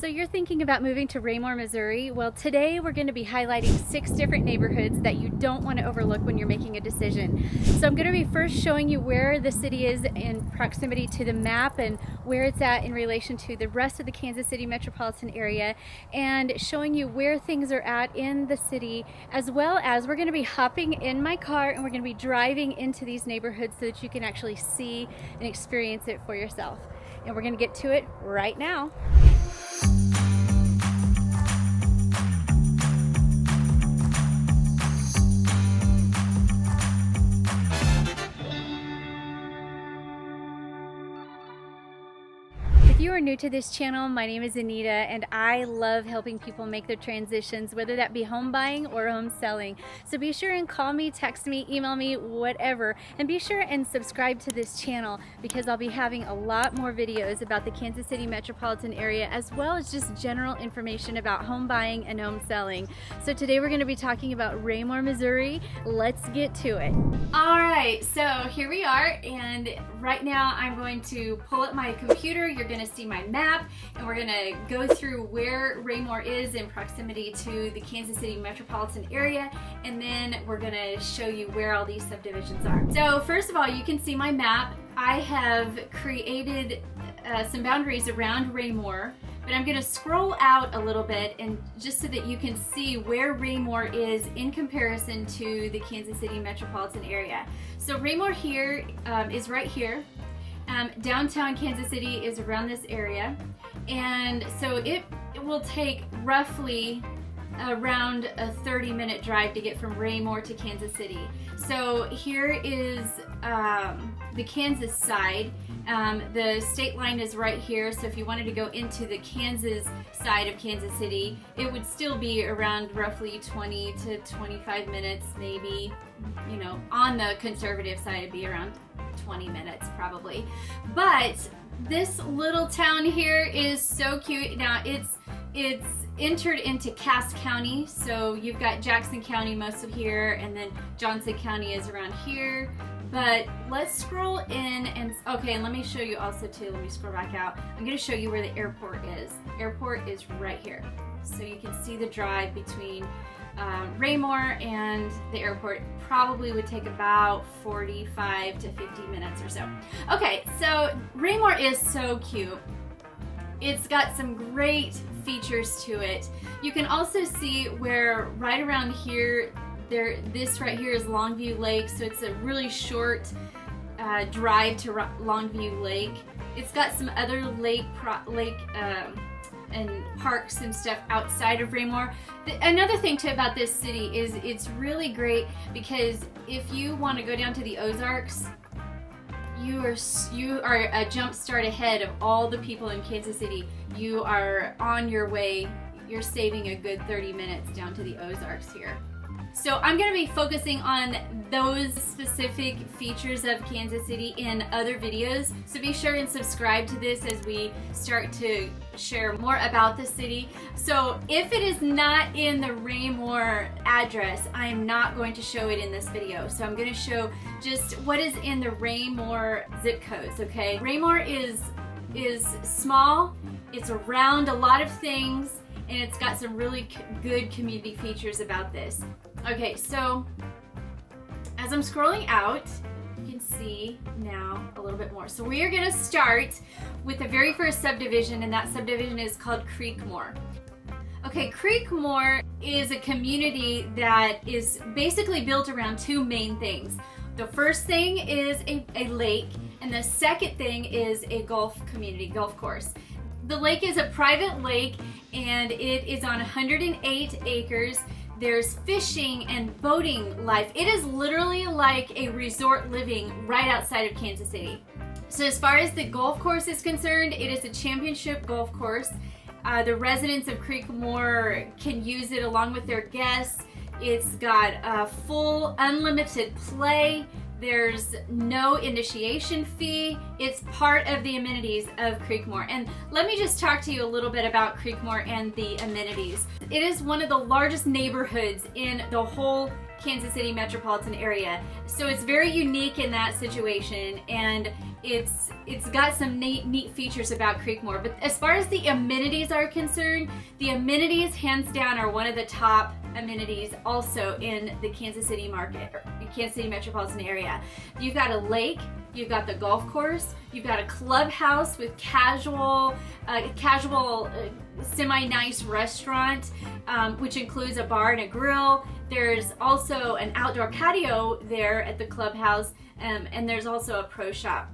So you're thinking about moving to Raymore, Missouri? Well, today we're going to be highlighting 6 different neighborhoods that you don't want to overlook when you're making a decision. So I'm going to be first showing you where the city is in proximity to the map and where it's at in relation to the rest of the Kansas City metropolitan area, and showing you where things are at in the city, as well as we're going to be hopping in my car and we're going to be driving into these neighborhoods so that you can actually see and experience it for yourself. And we're going to get to it right now. If you are new to this channel, my name is Anita and I love helping people make their transitions, whether that be home buying or home selling. So be sure and call me, text me, email me, whatever, and be sure and subscribe to this channel because I'll be having a lot more videos about the Kansas City metropolitan area, as well as just general information about home buying and home selling. So today we're going to be talking about Raymore, Missouri. Let's get to it. All right, so here we are, and right now I'm going to pull up my computer. You're going to see my map, and we're going to go through where Raymore is in proximity to the Kansas City metropolitan area, and then we're going to show you where all these subdivisions are. So first of all, you can see my map. I have created some boundaries around Raymore, but I'm going to scroll out a little bit and just so that you can see where Raymore is in comparison to the Kansas City metropolitan area. So Raymore here is right here. Downtown Kansas City is around this area, and so it will take roughly around a 30-minute drive to get from Raymore to Kansas City. So here is the Kansas side. The state line is right here, so if you wanted to go into the Kansas side of Kansas City, it would still be around roughly 20 to 25 minutes, maybe, you know, on the conservative side it'd be around 20 minutes probably. But this little town here is so cute. Now it's entered into Cass County, so you've got Jackson County most of here, and then Johnson County is around here. But let's scroll in and okay, and let me show you also too, let me scroll back out. I'm going to show you where the airport is. Airport is right here, so you can see the drive between Raymore and the airport probably would take about 45 to 50 minutes or so. Okay, so Raymore is so cute. It's got some great features to it. You can also see where right around here, this right here is Longview Lake, so it's a really short drive to Longview Lake. It's got some other lake and parks and stuff outside of Raymore. Another thing too about this city is it's really great because if you want to go down to the Ozarks, you are a jump start ahead of all the people in Kansas City. You are on your way. You're saving a good 30 minutes down to the Ozarks here. So I'm going to be focusing on those specific features of Kansas City in other videos. So be sure and subscribe to this as we start to share more about the city. So if it is not in the Raymore address, I am not going to show it in this video. So I'm going to show just what is in the Raymore zip codes, okay? Raymore is small, it's around a lot of things, and it's got some really good community features about this. Okay, so as I'm scrolling out, you can see now a little bit more. So we are going to start with the very first subdivision, and that subdivision is called Creekmore. Okay, Creekmore is a community that is basically built around 2 main things. The first thing is a lake, and the second thing is a golf course. The lake is a private lake, and it is on 108 acres. There's fishing and boating life. It is literally like a resort living right outside of Kansas City. So as far as the golf course is concerned, it is a championship golf course. The residents of Creekmore can use it along with their guests. It's got a full unlimited play. There's no initiation fee. It's part of the amenities of Creekmore. And let me just talk to you a little bit about Creekmore and the amenities. It is one of the largest neighborhoods in the whole Kansas City metropolitan area. So it's very unique in that situation, and it's got some neat features about Creekmore. But as far as the amenities are concerned, the amenities hands down are one of the top amenities also in the Kansas City market, or Kansas City metropolitan area. You've got a lake, you've got the golf course, you've got a clubhouse with casual semi-nice restaurant, which includes a bar and a grill. There's also an outdoor patio there at the clubhouse, and there's also a pro shop.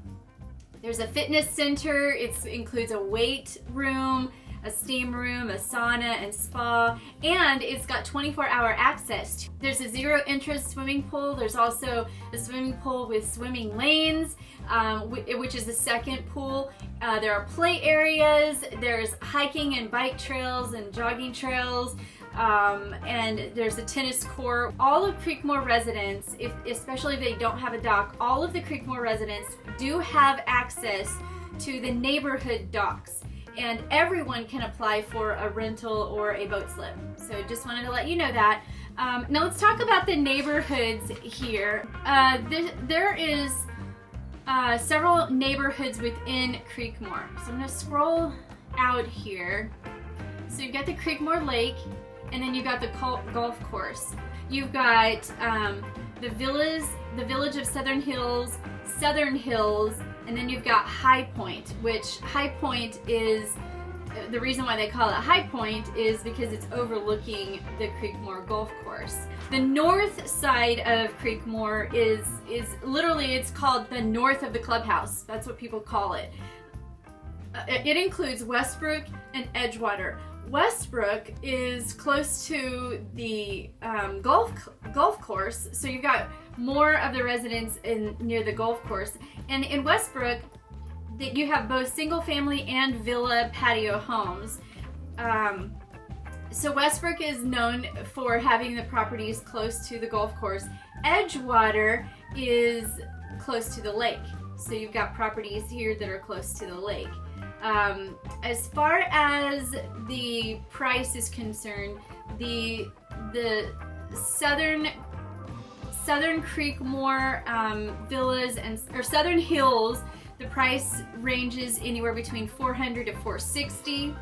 There's a fitness center. It includes a weight room, a steam room, a sauna and spa, and it's got 24-hour access. There's a zero interest swimming pool. There's also a swimming pool with swimming lanes, which is the second pool. There are play areas. There's hiking and bike trails and jogging trails. And there's a tennis court. All of Creekmore residents, especially if they don't have a dock, all of the Creekmore residents do have access to the neighborhood docks, and everyone can apply for a rental or a boat slip. So just wanted to let you know that. Now let's talk about the neighborhoods here. There is several neighborhoods within Creekmore. So I'm going to scroll out here. So you've got the Creekmore Lake, and then you've got the golf course. You've got the village of Southern Hills, and then you've got High Point, which High Point is, the reason why they call it High Point is because it's overlooking the Creekmore golf course. The north side of Creekmore is literally, it's called the north of the clubhouse. That's what people call it. It includes Westbrook and Edgewater. Westbrook is close to the golf course, so you've got more of the residents near the golf course. And in Westbrook, you have both single family and villa patio homes. So Westbrook is known for having the properties close to the golf course. Edgewater is close to the lake, so you've got properties here that are close to the lake. As far as the price is concerned, the Southern Creekmore villas or Southern Hills, the price ranges anywhere between $400 to $460.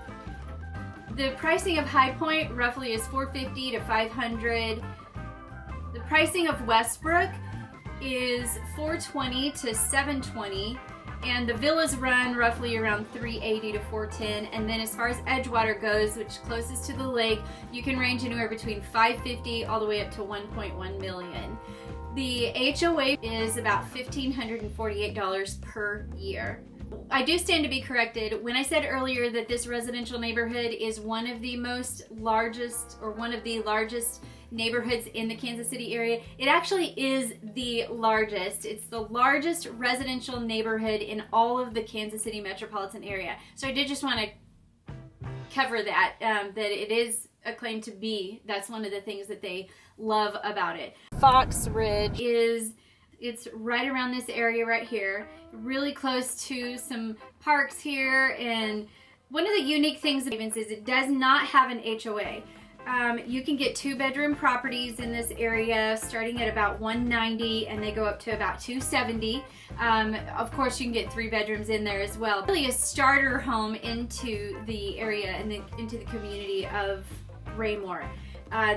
The pricing of High Point roughly is $450 to $500. The pricing of Westbrook is $420 to $720. And the villas run roughly around $380 to $410. And then as far as Edgewater goes, which is closest to the lake, you can range anywhere between $550 all the way up to $1.1 million. The HOA is about $1,548 per year. I do stand to be corrected. When I said earlier that this residential neighborhood is one of the largest neighborhoods in the Kansas City area, it actually is the largest. It's the largest residential neighborhood in all of the Kansas City metropolitan area. So I did just want to cover that, that it is a claim to be. That's one of the things that they love about it. Fox Ridge it's right around this area right here, really close to some parks here. And one of the unique things is it does not have an HOA. You can get 2-bedroom properties in this area starting at about $190, and they go up to about $270. Of course, you can get 3 bedrooms in there as well. Really a starter home into the area and into the community of Raymore.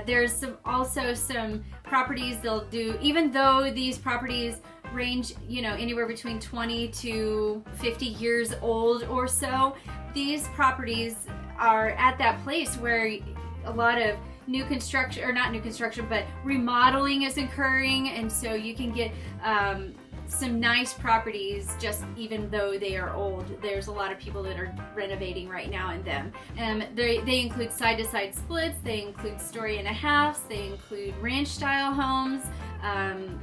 There's also some properties they'll do, even though these properties range, anywhere between 20 to 50 years old or so, these properties are at that place where a lot of new construction, or not new construction, but remodeling is occurring, and so you can get some nice properties just even though they are old. There's a lot of people that are renovating right now in them. They include side-to-side splits, they include story and a halves, they include ranch-style homes,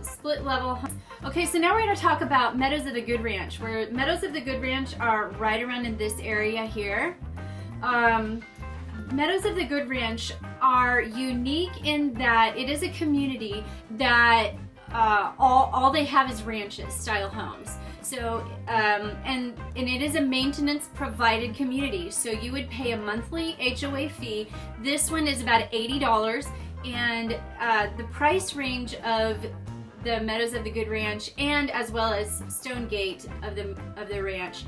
split-level homes. Okay, so now we're going to talk about Meadows of the Good Ranch, where Meadows of the Good Ranch are right around in this area here. Meadows of the Good Ranch are unique in that it is a community that all they have is ranches style homes. So and it is a maintenance provided community, so you would pay a monthly HOA fee. This one is about $80, and the price range of the Meadows of the Good Ranch, and as well as Stonegate of the ranch,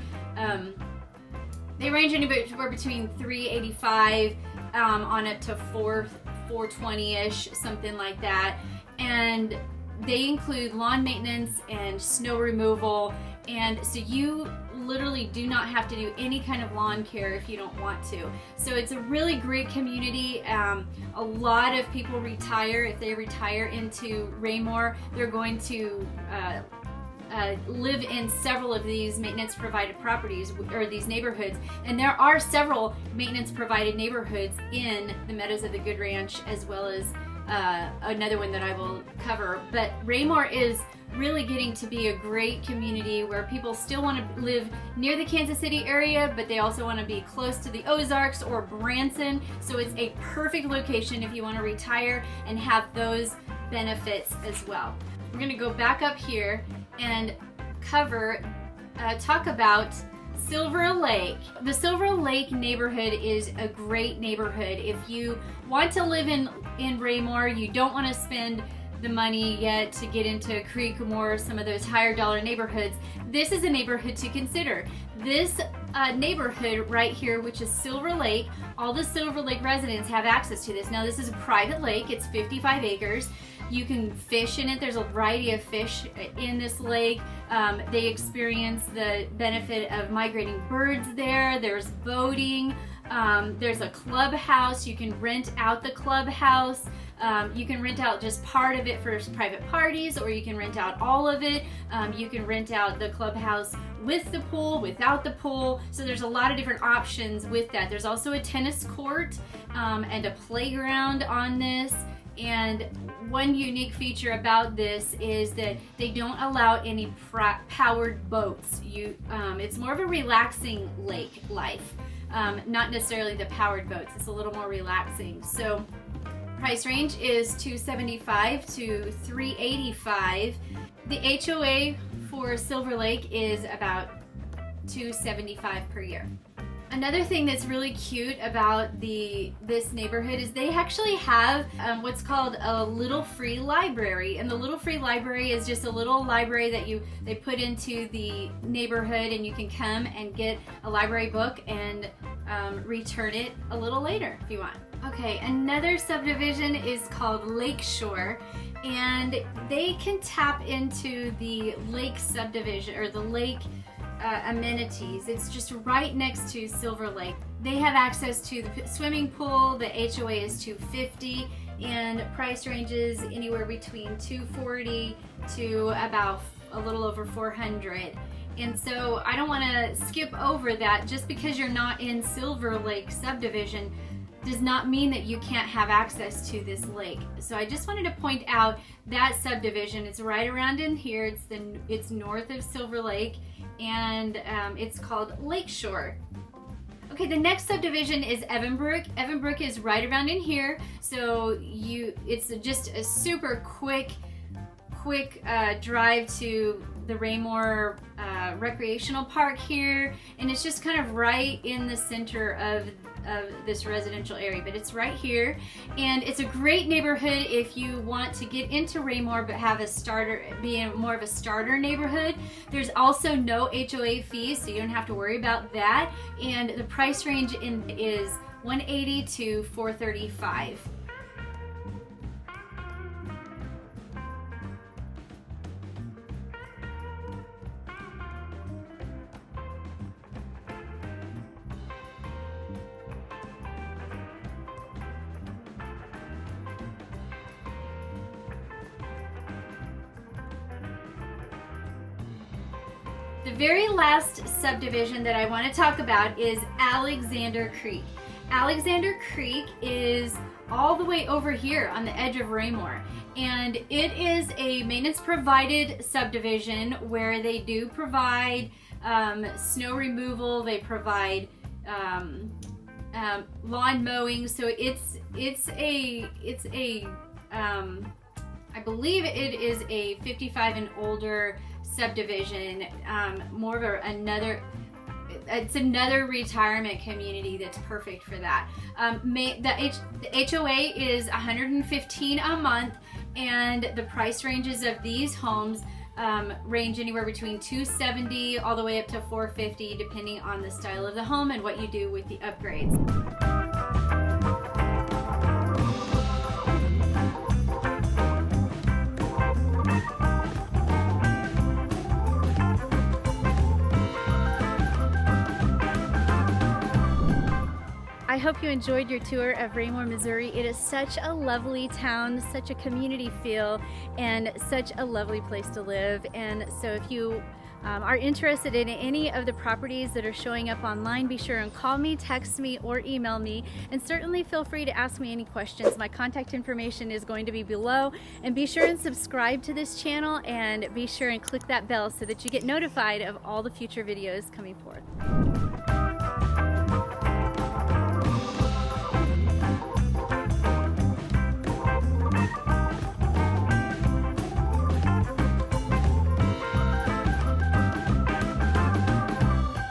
they range anywhere between $385 on up to $420-ish, something like that. And they include lawn maintenance and snow removal, and so you literally do not have to do any kind of lawn care if you don't want to. So it's a really great community. A lot of people retire. If they retire into Raymore, they're going to live in several of these maintenance provided properties, or these neighborhoods, and there are several maintenance provided neighborhoods in the Meadows of the Good Ranch, as well as another one that I will cover. But Raymore is really getting to be a great community where people still want to live near the Kansas City area, but they also want to be close to the Ozarks or Branson. So it's a perfect location if you want to retire and have those benefits as well. We're going to go back up here and talk about Silver Lake. The Silver Lake neighborhood is a great neighborhood. If you want to live in Raymore, you don't want to spend the money yet to get into Creekmore, some of those higher dollar neighborhoods, this is a neighborhood to consider. This neighborhood right here, which is Silver Lake, all the Silver Lake residents have access to this. Now this is a private lake, it's 55 acres. You can fish in it. There's a variety of fish in this lake. They experience the benefit of migrating birds there. There's boating. There's a clubhouse. You can rent out the clubhouse. You can rent out just part of it for private parties, or you can rent out all of it. You can rent out the clubhouse with the pool, without the pool. So there's a lot of different options with that. There's also a tennis court and a playground on this. And one unique feature about this is that they don't allow any powered boats. It's more of a relaxing lake life, not necessarily the powered boats. It's a little more relaxing. So price range is $275 to $385. The HOA for Silver Lake is about $275 per year. Another thing that's really cute about this neighborhood is they actually have what's called a little free library, and the little free library is just a little library that they put into the neighborhood, and you can come and get a library book and return it a little later if you want. Okay, another subdivision is called Lakeshore, and they can tap into the lake subdivision, or the lake amenities. It's just right next to Silver Lake. They have access to the swimming pool. The HOA is $250, and price ranges anywhere between $240 to about a little over $400. And so I don't want to skip over that. Just because you're not in Silver Lake subdivision does not mean that you can't have access to this lake. So I just wanted to point out that subdivision. It's right around in here. It's north of Silver Lake, and it's called Lakeshore. Okay, the next subdivision is Brook. Brook is right around in here. So it's just a super quick drive to the Raymore recreational park here, and it's just kind of right in the center of this residential area, but it's right here, and it's a great neighborhood if you want to get into Raymore but have be more of a starter neighborhood. There's also no HOA fees, so you don't have to worry about that, and the price range is $180 to $435. The very last subdivision that I want to talk about is Alexander Creek. Alexander Creek is all the way over here on the edge of Raymore, and it is a maintenance provided subdivision where they do provide snow removal. They provide lawn mowing. So it's a I believe it is a 55 and older subdivision, more of it's another retirement community that's perfect for that. The HOA is $115 a month, and the price ranges of these homes range anywhere between $270 all the way up to $450, depending on the style of the home and what you do with the upgrades. I hope you enjoyed your tour of Raymore, Missouri. It is such a lovely town, such a community feel, and such a lovely place to live. And so if you are interested in any of the properties that are showing up online, be sure and call me, text me, or email me. And certainly feel free to ask me any questions. My contact information is going to be below. And be sure and subscribe to this channel, and be sure and click that bell so that you get notified of all the future videos coming forth.